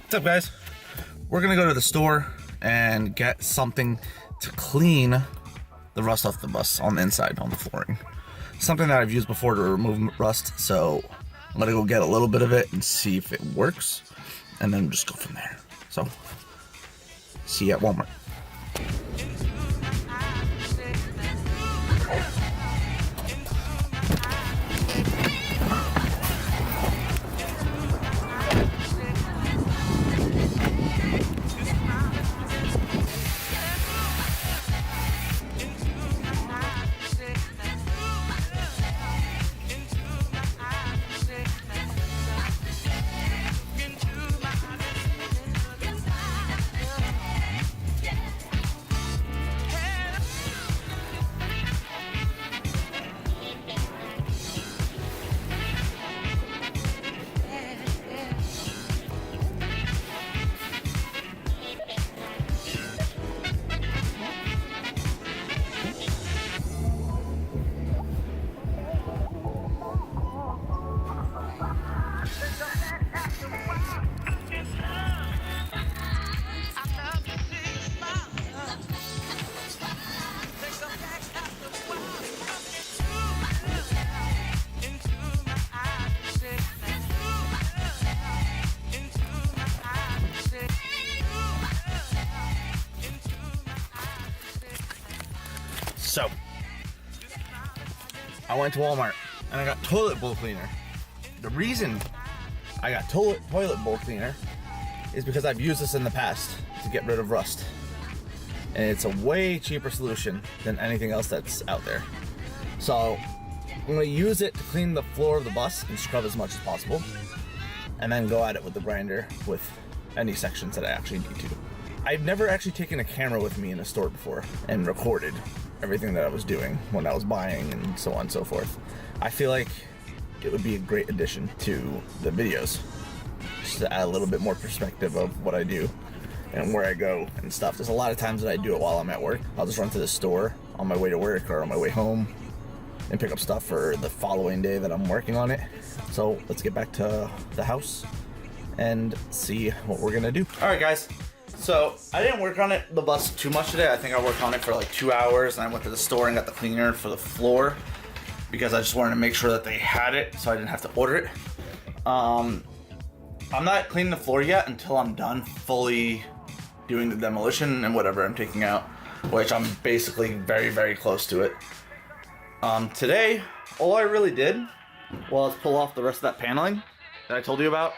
What's up, guys? We're gonna go to the store and get something to clean the rust off the bus on the inside, on the flooring. Something that I've used before to remove rust, so I'm gonna go get a little bit of it and see if it works, and then just go from there. So, see you at Walmart. So, I went to Walmart and I got toilet bowl cleaner. The reason I got toilet bowl cleaner is because I've used this in the past to get rid of rust. And it's a way cheaper solution than anything else that's out there. So, I'm gonna use it to clean the floor of the bus and scrub as much as possible. And then go at it with the grinder with any sections that I actually need to. I've never actually taken a camera with me in a store before and recorded everything that I was doing when I was buying and so on and so forth. I feel like it would be a great addition to the videos, just to add a little bit more perspective of what I do and where I go and stuff. There's a lot of times that I do it while I'm at work. I'll just run to the store on my way to work or on my way home and pick up stuff for the following day that I'm working on it. So let's get back to the house and see what we're gonna do. All right, guys. So I didn't work on the bus too much today. I think I worked on it for like 2 hours, and I went to the store and got the cleaner for the floor because I just wanted to make sure that they had it so I didn't have to order it. I'm not cleaning the floor yet until I'm done fully doing the demolition and whatever I'm taking out, which I'm basically very, very close to it. Today, all I really did was pull off the rest of that paneling that I told you about.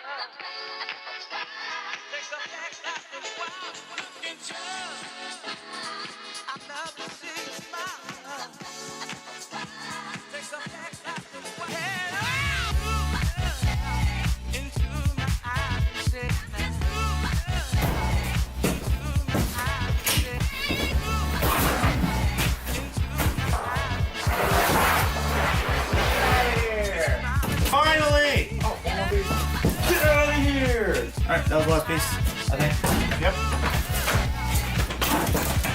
Alright, that was the last piece, I think. Yep.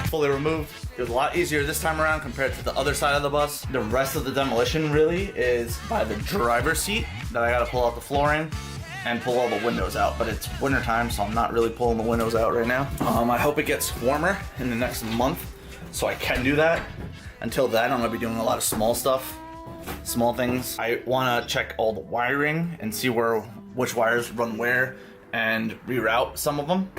Fully removed. It was a lot easier this time around compared to the other side of the bus. The rest of the demolition really is by the driver's seat that I gotta pull out the flooring and pull all the windows out. But it's winter time, so I'm not really pulling the windows out right now. I hope it gets warmer in the next month so I can do that. Until then, I'm gonna be doing a lot of small stuff, small things. I wanna check all the wiring and see which wires run where, and reroute some of them,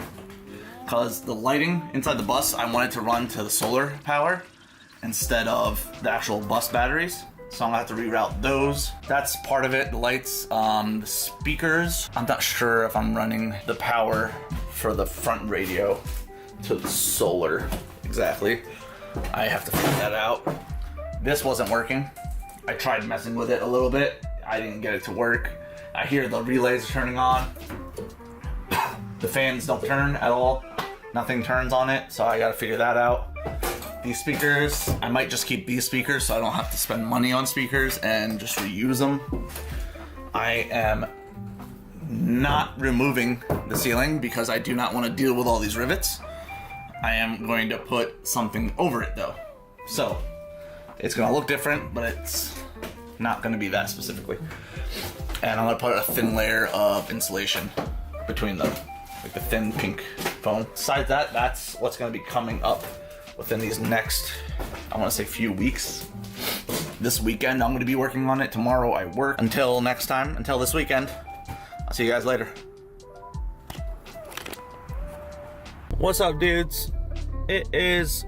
because the lighting inside the bus I want it to run to the solar power instead of the actual bus batteries, so I'm gonna have to reroute those. That's part of it. The lights, the speakers, I'm not sure if I'm running the power for the front radio to the solar exactly. I have to figure that out. This wasn't working. I tried messing with it a little bit. I didn't get it to work. I hear the relays turning on. The fans don't turn at all. Nothing turns on it, so I gotta figure that out. These speakers, I might just keep these speakers so I don't have to spend money on speakers and just reuse them. I am not removing the ceiling because I do not want to deal with all these rivets. I am going to put something over it though. So it's gonna look different, but it's not gonna be that specifically. And I'm gonna put a thin layer of insulation between them like the thin pink foam. Besides that, that's what's gonna be coming up within these next, I wanna say few weeks. This weekend, I'm gonna be working on it. Tomorrow I work. Until next time, until this weekend, I'll see you guys later. What's up, dudes? It is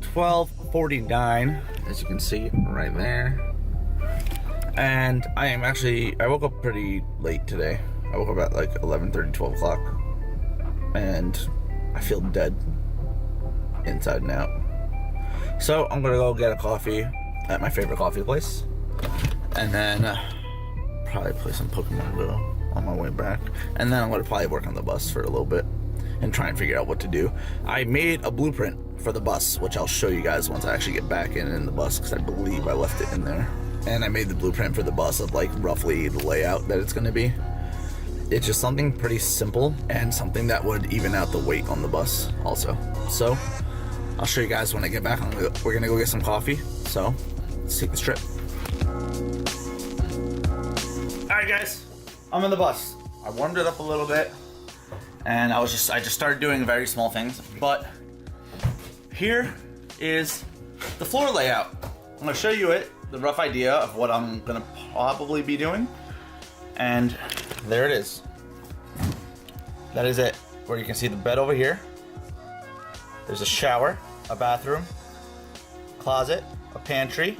12:49, as you can see right there. And I woke up pretty late today. I woke up at like 11:30, 12 o'clock. And I feel dead inside and out. So I'm gonna go get a coffee at my favorite coffee place. And then probably play some Pokemon Go on my way back. And then I'm gonna probably work on the bus for a little bit and try and figure out what to do. I made a blueprint for the bus, which I'll show you guys once I actually get back in the bus, because I believe I left it in there. And I made the blueprint for the bus of like roughly the layout that it's gonna be. It's just something pretty simple and something that would even out the weight on the bus also. So I'll show you guys when I get back. We're gonna go get some coffee. So let's take this trip. All right, guys, I'm in the bus. I warmed it up a little bit, and I just started doing very small things. But here is the floor layout. I'm gonna show you the rough idea of what I'm gonna probably be doing, and there it is. That is it. Where you can see the bed over here. There's a shower, a bathroom, closet, a pantry.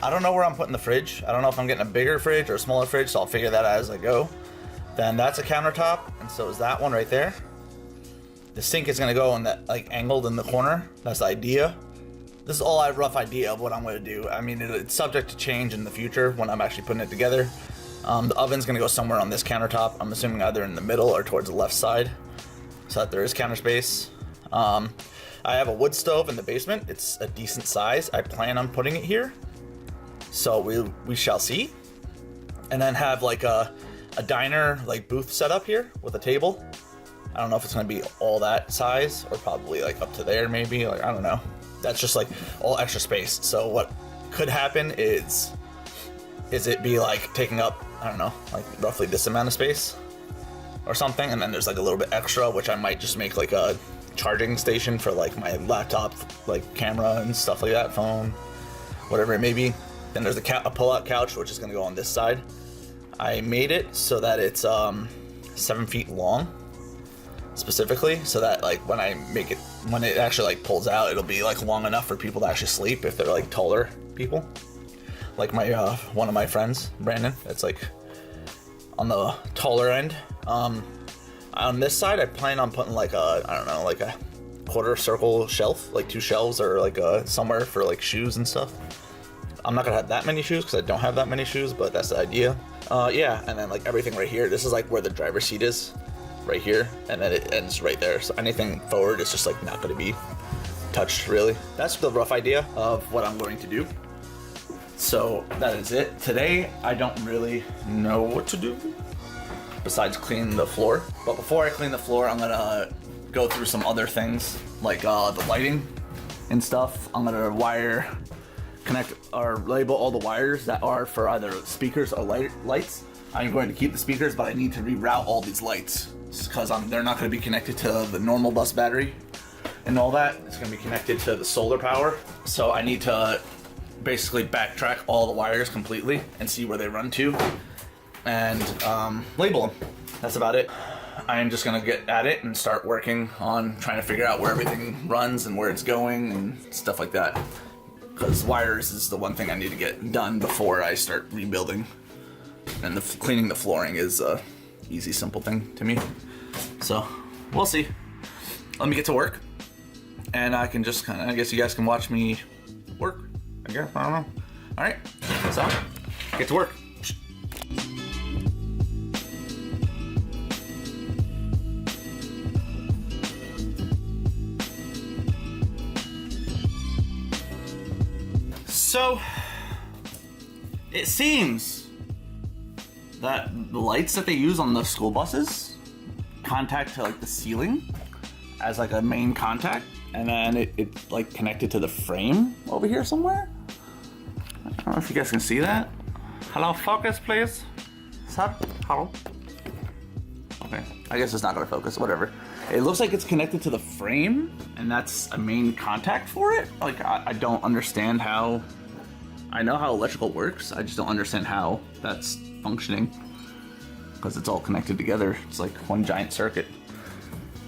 I don't know where I'm putting the fridge. I don't know if I'm getting a bigger fridge or a smaller fridge, so I'll figure that out as I go. Then that's a countertop, and so is that one right there. The sink is gonna go in that, like, angled in the corner. That's the idea. This is all a rough idea of what I'm gonna do. I mean, it's subject to change in the future when I'm actually putting it together. The oven's gonna go somewhere on this countertop. I'm assuming either in the middle or towards the left side, so that there is counter space. I have a wood stove in the basement. It's a decent size. I plan on putting it here, so we shall see. And then have like a diner, like, booth set up here with a table. I don't know if it's gonna be all that size or probably like up to there maybe. Like, I don't know. That's just like all extra space. So what could happen is it be like taking up, I don't know, like roughly this amount of space or something, and then there's like a little bit extra, which I might just make like a charging station for like my laptop, like camera and stuff like that, phone, whatever it may be. Then there's a pull-out couch, which is gonna go on this side. I made it so that it's 7 feet long, specifically, so that like when it actually like pulls out, it'll be like long enough for people to actually sleep if they're like taller people. Like my one of my friends, Brandon, that's like on the taller end. On this side, I plan on putting like a, I don't know, like a quarter circle shelf, like 2 shelves, or like somewhere for like shoes and stuff. I'm not gonna have that many shoes because I don't have that many shoes, but that's the idea. Yeah, and then like everything right here, this is like where the driver's seat is, right here, and then it ends right there. So anything forward is just like not gonna be touched, really. That's the rough idea of what I'm going to do. So that is it. Today, I don't really know what to do besides clean the floor. But before I clean the floor, I'm gonna go through some other things, like the lighting and stuff. I'm gonna connect or label all the wires that are for either speakers or lights. I'm going to keep the speakers, but I need to reroute all these lights because they're not gonna be connected to the normal bus battery and all that. It's gonna be connected to the solar power. So I need to basically backtrack all the wires completely and see where they run to and label them. That's about it. I am just gonna get at it and start working on trying to figure out where everything runs and where it's going and stuff like that, because wires is the one thing I need to get done before I start rebuilding, and cleaning the flooring is a easy, simple thing to me. So we'll see. Let me get to work, and I can just I guess you guys can watch me work, I guess. I don't know. All right, so get to work. So it seems that the lights that they use on the school buses contact to like the ceiling as like a main contact, and then it's like connected to the frame over here somewhere. I don't know if you guys can see that. Hello, focus please. Sir, hello. Okay, I guess it's not gonna focus, whatever. It looks like it's connected to the frame, and that's a main contact for it. Like, I don't understand how, I know how electrical works, I just don't understand how that's functioning. Because it's all connected together, it's like one giant circuit.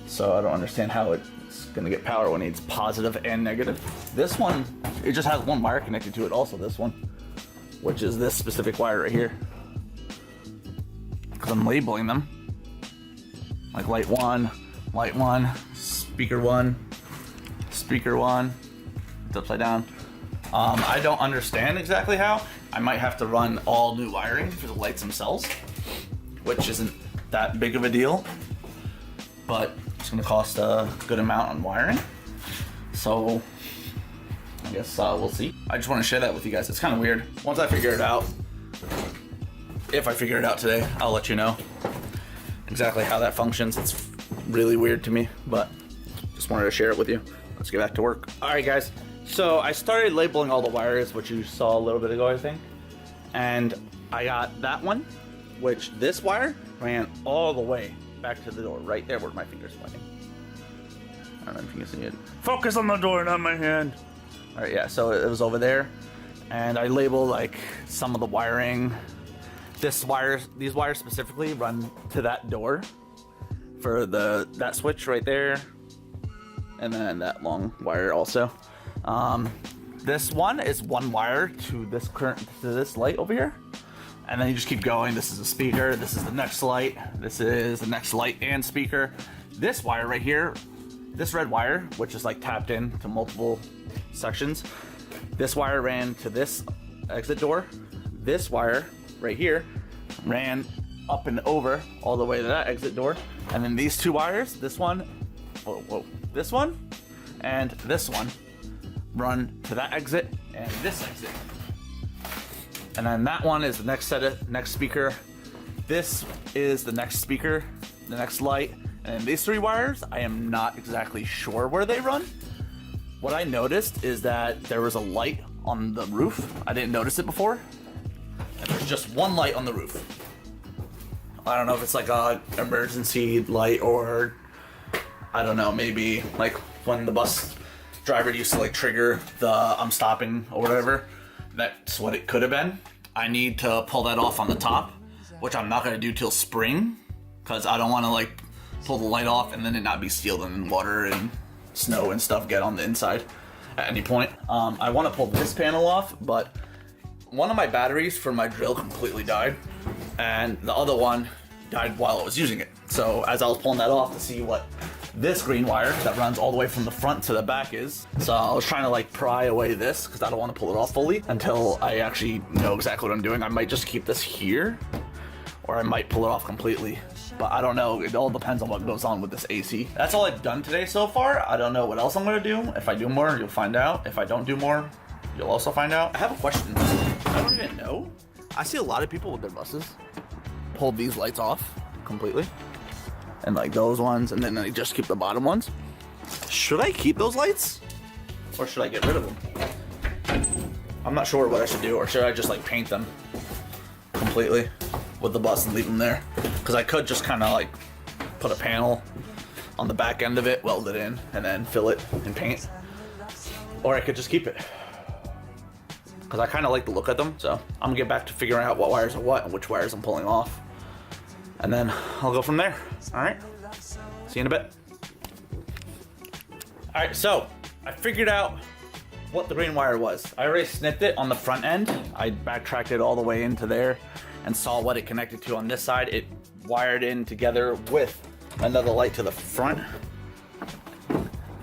So I don't understand how it's gonna get power when it's positive and negative. This one, it just has one wire connected to it also, this one, which is this specific wire right here. Because I'm labeling them. Like light one, speaker one, speaker one. It's upside down. I don't understand exactly how. I might have to run all new wiring for the lights themselves, which isn't that big of a deal, but it's gonna cost a good amount on wiring. So I guess we'll see. I just want to share that with you guys. It's kind of weird. Once I figure it out, if I figure it out today, I'll let you know exactly how that functions. It's really weird to me, but just wanted to share it with you. Let's get back to work. All right, guys. So I started labeling all the wires, which you saw a little bit ago, I think. And I got that one, which this wire ran all the way back to the door, right there where my finger's pointing. I don't know if you can see it. Focus on the door, not my hand. All right, yeah, so it was over there. And I labeled like some of the wiring. These wires specifically run to that door for that switch right there. And then that long wire also. This one is one wire to this light over here. And then you just keep going. This is a speaker. This is the next light. This is the next light and speaker. This wire right here, this red wire, which is like tapped in to multiple sections. This wire ran to this exit door. This wire right here ran up and over all the way to that exit door. And then these two wires, this one, this one, and this one, run to that exit and this exit. And then that one is the next speaker. This is the next speaker, the next light. And these three wires, I am not exactly sure where they run. What I noticed is that there was a light on the roof. I didn't notice it before. And there's just one light on the roof. I don't know if it's like a emergency light or I don't know, maybe like when the bus driver used to like trigger the I'm stopping or whatever. That's what it could have been. I need to pull that off on the top, which I'm not gonna do till spring, because I don't wanna like pull the light off and then it not be sealed and water and snow and stuff get on the inside at any point. I wanna pull this panel off, but one of my batteries for my drill completely died, and the other one died while I was using it. So as I was pulling that off to see what this green wire that runs all the way from the front to the back is. So I was trying to like pry away this because I don't want to pull it off fully until I actually know exactly what I'm doing. I might just keep this here or I might pull it off completely, but I don't know. It all depends on what goes on with this AC. That's all I've done today so far. I don't know what else I'm gonna do. If I do more, you'll find out. If I don't do more, you'll also find out. I have a question. I don't even know. I see a lot of people with their buses pull these lights off completely. And like those ones, and then I just keep the bottom ones. Should I keep those lights? Or should I get rid of them? I'm not sure what I should do, or should I just like paint them completely with the bus and leave them there? Because I could just kind of like put a panel on the back end of it, weld it in, and then fill it and paint. Or I could just keep it. Because I kind of like the look of them, so I'm gonna get back to figuring out what wires are what and which wires I'm pulling off. And then I'll go from there. All right, see you in a bit. All right, so I figured out what the green wire was. I already snipped it on the front end. I backtracked it all the way into there and saw what it connected to on this side. It wired in together with another light to the front,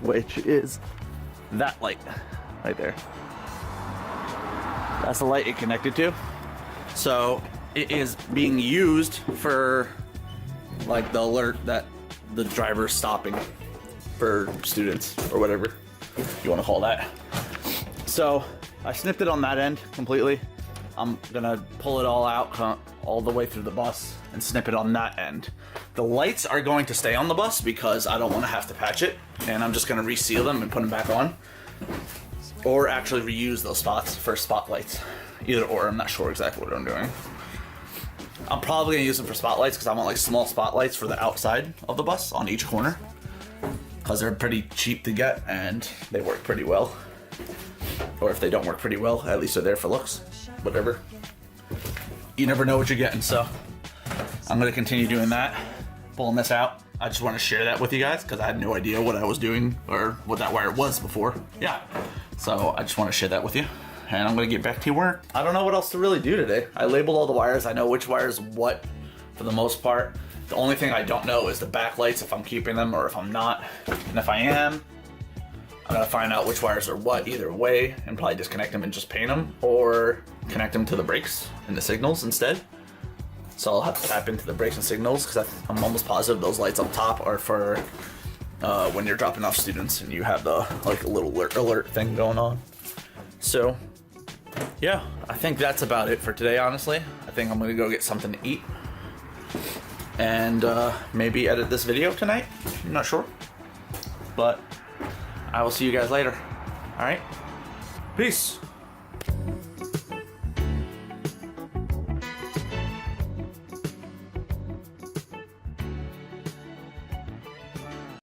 which is that light right there. That's the light it connected to. So it is being used for like the alert that the driver's stopping for students or whatever you want to call that. So I snipped it on that end completely. I'm gonna pull it all out all the way through the bus and snip it on that end. The lights are going to stay on the bus because I don't want to have to patch it, and I'm just gonna reseal them and put them back on, or actually reuse those spots for spotlights. Either or, I'm not sure exactly what I'm doing. I'm probably gonna use them for spotlights because I want like small spotlights for the outside of the bus on each corner, because they're pretty cheap to get and they work pretty well. Or if they don't work pretty well, at least they're there for looks. Whatever. You never know what you're getting, so I'm gonna continue doing that, pulling this out. I just want to share that with you guys because I had no idea what I was doing or what that wire was before. Yeah, so I just want to share that with you, and I'm gonna get back to work. I don't know what else to really do today. I labeled all the wires. I know which wires what for the most part. The only thing I don't know is the backlights, if I'm keeping them or if I'm not. And if I am, I'm gonna find out which wires are what either way and probably disconnect them and just paint them, or connect them to the brakes and the signals instead. So I'll have to tap into the brakes and signals because I'm almost positive those lights up top are for when you're dropping off students and you have the like a little alert thing going on. So yeah, I think that's about it for today, honestly. I think I'm gonna go get something to eat and maybe edit this video tonight. I'm not sure, but I will see you guys later. All right, peace.